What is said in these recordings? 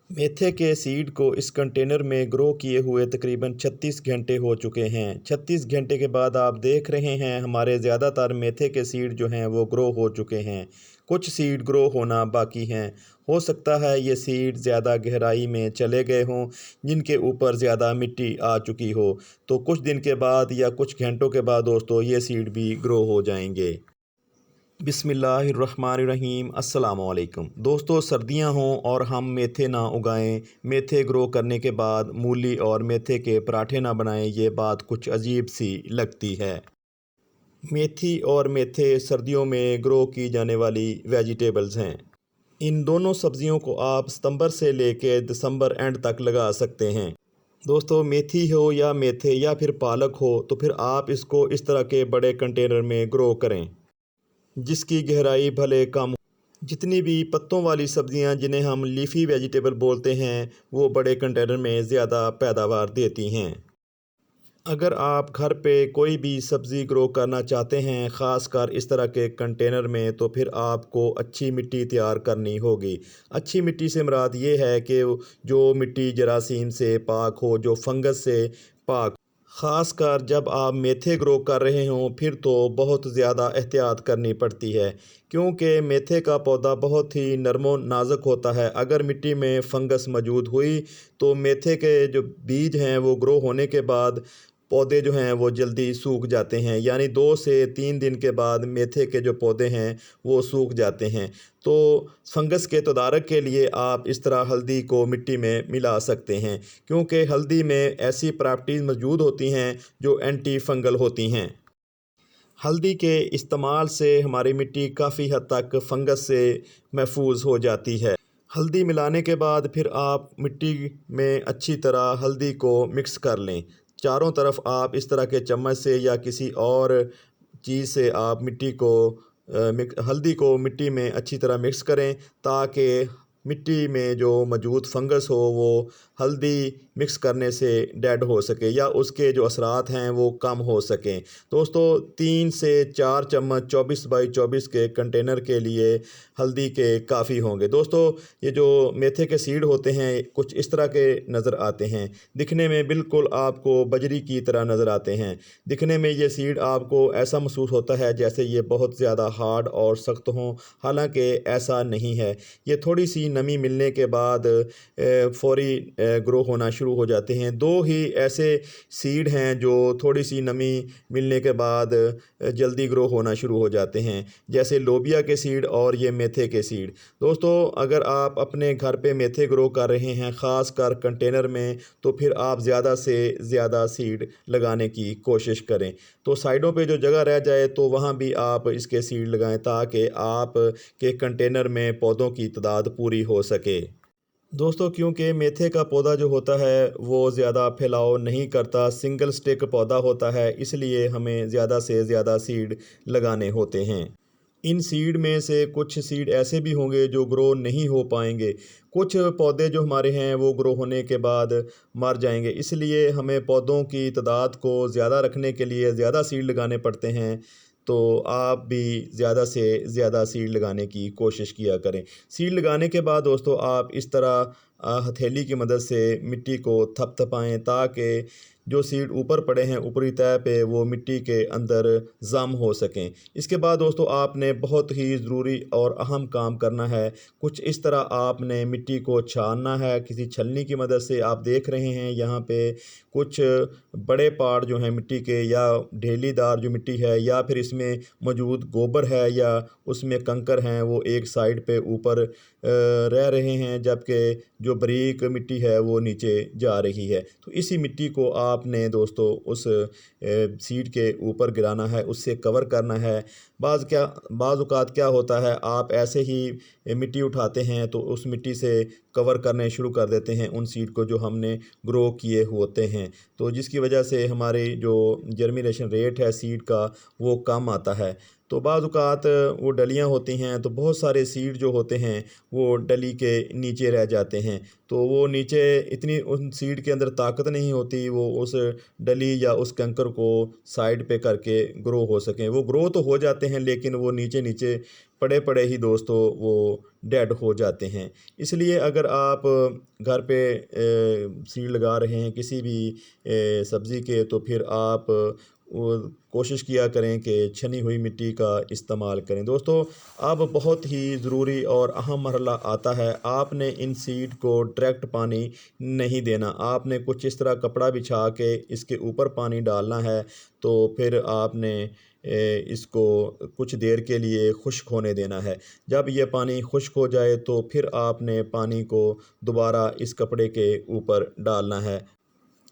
मेथे के सीड को इस कंटेनर में ग्रो किए हुए तकरीबन 36 घंटे हो चुके हैं। 36 घंटे के बाद आप देख रहे हैं हमारे ज़्यादातर मेथे के सीड जो हैं वो ग्रो हो चुके हैं। कुछ सीड ग्रो होना बाकी हैं। हो सकता है ये सीड ज़्यादा गहराई में चले गए हों, जिनके ऊपर ज़्यादा मिट्टी आ चुकी हो। तो कुछ दिन के बाद या कुछ घंटों के बाद दोस्तों ये सीड भी ग्रो हो जाएंगे। बिस्मिल्लाहिर्रहमानिर्रहीम अस्सलाम वालेकुम दोस्तों, सर्दियां हों और हम मेथे ना उगाएं, मेथे ग्रो करने के बाद मूली और मेथे के पराठे ना बनाएं, ये बात कुछ अजीब सी लगती है। मेथी और मेथे सर्दियों में ग्रो की जाने वाली वेजिटेबल्स हैं। इन दोनों सब्जियों को आप सितंबर से लेकर दिसंबर एंड तक लगा सकते हैं। दोस्तों, मेथी हो या मेथे या फिर पालक हो तो फिर आप इसको इस तरह के बड़े कंटेनर में ग्रो करें जिसकी गहराई भले कम। जितनी भी पत्तों वाली सब्जियां जिन्हें हम लीफी वेजिटेबल बोलते हैं, वो बड़े कंटेनर में ज़्यादा पैदावार देती हैं। अगर आप घर पे कोई भी सब्ज़ी ग्रो करना चाहते हैं, ख़ासकर इस तरह के कंटेनर में, तो फिर आपको अच्छी मिट्टी तैयार करनी होगी। अच्छी मिट्टी से मुराद ये है कि जो मिट्टी जरासीम से पाक हो, जो फंगस से पाक। ख़ासकर जब आप मेथे ग्रो कर रहे हों फिर तो बहुत ज़्यादा एहतियात करनी पड़ती है, क्योंकि मेथे का पौधा बहुत ही नरमो नाज़ुक होता है। अगर मिट्टी में फंगस मौजूद हुई तो मेथे के जो बीज हैं वो ग्रो होने के बाद पौधे जो हैं वो जल्दी सूख जाते हैं, यानी 2 से 3 दिन के बाद मेथे के जो पौधे हैं वो सूख जाते हैं। तो फंगस के तदारक के लिए आप इस तरह हल्दी को मिट्टी में मिला सकते हैं, क्योंकि हल्दी में ऐसी प्रॉपर्टीज़ मौजूद होती हैं जो एंटी फंगल होती हैं। हल्दी के इस्तेमाल से हमारी मिट्टी काफ़ी हद तक फंगस से महफूज हो जाती है। हल्दी मिलाने के बाद फिर आप मिट्टी में अच्छी तरह हल्दी को मिक्स कर लें। चारों तरफ आप इस तरह के चम्मच से या किसी और चीज़ से आप मिट्टी को हल्दी को मिट्टी में अच्छी तरह मिक्स करें, ताकि मिट्टी में जो मौजूद फंगस हो वो हल्दी मिक्स करने से डेड हो सके या उसके जो असरात हैं वो कम हो सकें। दोस्तों, 3 से 4 चम्मच 24 बाई 24 के कंटेनर के लिए हल्दी के काफ़ी होंगे। दोस्तों, ये जो मेथे के सीड होते हैं कुछ इस तरह के नज़र आते हैं। दिखने में बिल्कुल आपको बजरी की तरह नज़र आते हैं। दिखने में ये सीड आपको ऐसा महसूस होता है जैसे ये बहुत ज़्यादा हार्ड और सख्त हों, हालांकि ऐसा नहीं है। ये थोड़ी सी नमी मिलने के बाद फौरी ग्रो होना शुरू हो जाते हैं। 2 ही ऐसे सीड हैं जो थोड़ी सी नमी मिलने के बाद जल्दी ग्रो होना शुरू हो जाते हैं, जैसे लोबिया के सीड और ये मेथे के सीड। दोस्तों, अगर आप अपने घर पे मेथे ग्रो कर रहे हैं, ख़ास कर कंटेनर में, तो फिर आप ज़्यादा से ज़्यादा सीड लगाने की कोशिश करें। तो साइडों पे जो जगह रह जाए तो वहाँ भी आप इसके सीड लगाएं, ताकि आप के कंटेनर में पौधों की तादाद पूरी हो सके। दोस्तों, क्योंकि मेथे का पौधा जो होता है वो ज़्यादा फैलाव नहीं करता, सिंगल स्टिक पौधा होता है, इसलिए हमें ज़्यादा से ज़्यादा सीड लगाने होते हैं। इन सीड में से कुछ सीड ऐसे भी होंगे जो ग्रो नहीं हो पाएंगे। कुछ पौधे जो हमारे हैं वो ग्रो होने के बाद मर जाएंगे, इसलिए हमें पौधों की तादाद को ज़्यादा रखने के लिए ज़्यादा सीड लगाने पड़ते हैं। तो आप भी ज़्यादा से ज़्यादा सीड लगाने की कोशिश किया करें। सीड लगाने के बाद दोस्तों आप इस तरह हथेली की मदद से मिट्टी को थपथपाएँ, ताकि जो सीड ऊपर पड़े हैं ऊपरी तह पे वो मिट्टी के अंदर जम हो सकें। इसके बाद दोस्तों आपने बहुत ही ज़रूरी और अहम काम करना है। कुछ इस तरह आपने मिट्टी को छानना है किसी छलनी की मदद से। आप देख रहे हैं यहाँ पे कुछ बड़े पार्ट जो हैं मिट्टी के, या ढेलीदार जो मिट्टी है, या फिर इसमें मौजूद गोबर है, या उसमें कंकर हैं, वो एक साइड पे ऊपर रह रहे हैं, जबकि जो बारीक मिट्टी है वो नीचे जा रही है। तो इसी मिट्टी को आपने दोस्तों उस सीड के ऊपर गिराना है, उससे कवर करना है। बाज़ औक़ात क्या होता है, आप ऐसे ही मिट्टी उठाते हैं तो उस मिट्टी से कवर करने शुरू कर देते हैं उन सीड को जो हमने ग्रो किए होते हैं, तो जिसकी वजह से हमारी जो जर्मिनेशन रेट है सीड का वो कम आता है। तो बाज़ औक़ात वो डलियाँ होती हैं तो बहुत सारे सीड जो होते हैं वो डली के नीचे रह जाते हैं। तो वो नीचे इतनी उन सीड के अंदर ताकत नहीं होती वो उस डली या उस कंकर को साइड पे करके ग्रो हो सकें। वो ग्रो तो हो जाते हैं लेकिन वो नीचे-नीचे पड़े-पड़े ही दोस्तों वो डेड हो जाते हैं। इसलिए अगर आप घर पे सीड लगा रहे हैं किसी भी सब्ज़ी के तो फिर आप वो कोशिश किया करें कि छनी हुई मिट्टी का इस्तेमाल करें। दोस्तों अब बहुत ही ज़रूरी और अहम मरहला आता है, आपने इन सीड को डायरेक्ट पानी नहीं देना। आपने कुछ इस तरह कपड़ा बिछा के इसके ऊपर पानी डालना है, तो फिर आपने इसको कुछ देर के लिए खुश्क होने देना है। जब ये पानी खुश्क हो जाए तो फिर आपने पानी को दोबारा इस कपड़े के ऊपर डालना है।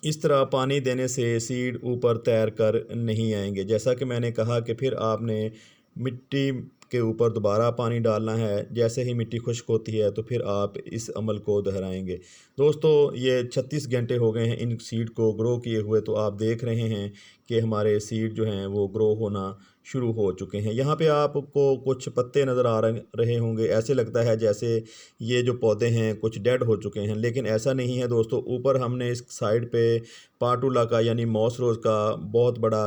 इस तरह पानी देने से सीड ऊपर तैर कर नहीं आएँगे। जैसा कि मैंने कहा कि फिर आपने मिट्टी के ऊपर दोबारा पानी डालना है। जैसे ही मिट्टी खुश्क होती है तो फिर आप इस अमल को दोहराएँगे। दोस्तों ये 36 घंटे हो गए हैं इन सीड को ग्रो किए हुए, तो आप देख रहे हैं कि हमारे सीड जो हैं वो ग्रो होना शुरू हो चुके हैं। यहाँ पे आपको कुछ पत्ते नज़र आ रहे होंगे। ऐसे लगता है जैसे ये जो पौधे हैं कुछ डेड हो चुके हैं, लेकिन ऐसा नहीं है दोस्तों। ऊपर हमने इस साइड पे पाटुला का यानी मॉस रोज़ का बहुत बड़ा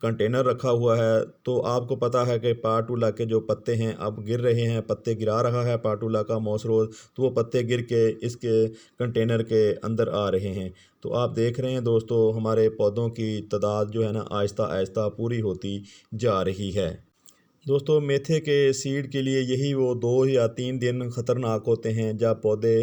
कंटेनर रखा हुआ है। तो आपको पता है कि पाटुला के जो पत्ते हैं अब गिर रहे हैं, पत्ते गिरा रहा है पाटुला का मॉस रोज़, तो वो पत्ते गिर के इसके कंटेनर के अंदर आ रहे हैं। तो आप देख रहे हैं दोस्तों हमारे पौधों की तादाद जो है ना आहिस्ता-आहिस्ता पूरी होती जा रही है। दोस्तों मेथे के सीड के लिए यही वो 2 या 3 दिन ख़तरनाक होते हैं जब पौधे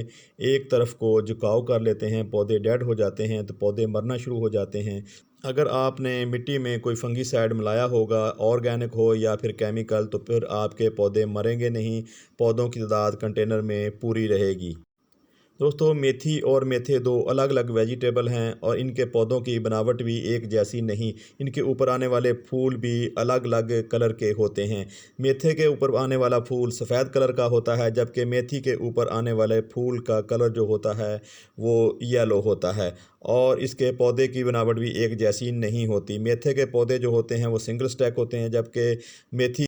एक तरफ को झुकाव कर लेते हैं, पौधे डेड हो जाते हैं, तो पौधे मरना शुरू हो जाते हैं। अगर आपने मिट्टी में कोई फंगिसाइड मिलाया होगा, ऑर्गेनिक हो या फिर केमिकल, तो फिर आपके पौधे मरेंगे नहीं, पौधों की तादाद कंटेनर में पूरी रहेगी। दोस्तों मेथी और मेथे 2 अलग-अलग वेजिटेबल हैं और इनके पौधों की बनावट भी एक जैसी नहीं। इनके ऊपर आने वाले फूल भी अलग-अलग कलर के होते हैं। मेथे के ऊपर आने वाला फूल सफ़ेद कलर का होता है, जबकि मेथी के ऊपर आने वाले फूल का कलर जो होता है वो येलो होता है। और इसके पौधे की बनावट भी एक जैसी नहीं होती। मेथे के पौधे जो होते हैं वो सिंगल स्टैक होते हैं, जबकि मेथी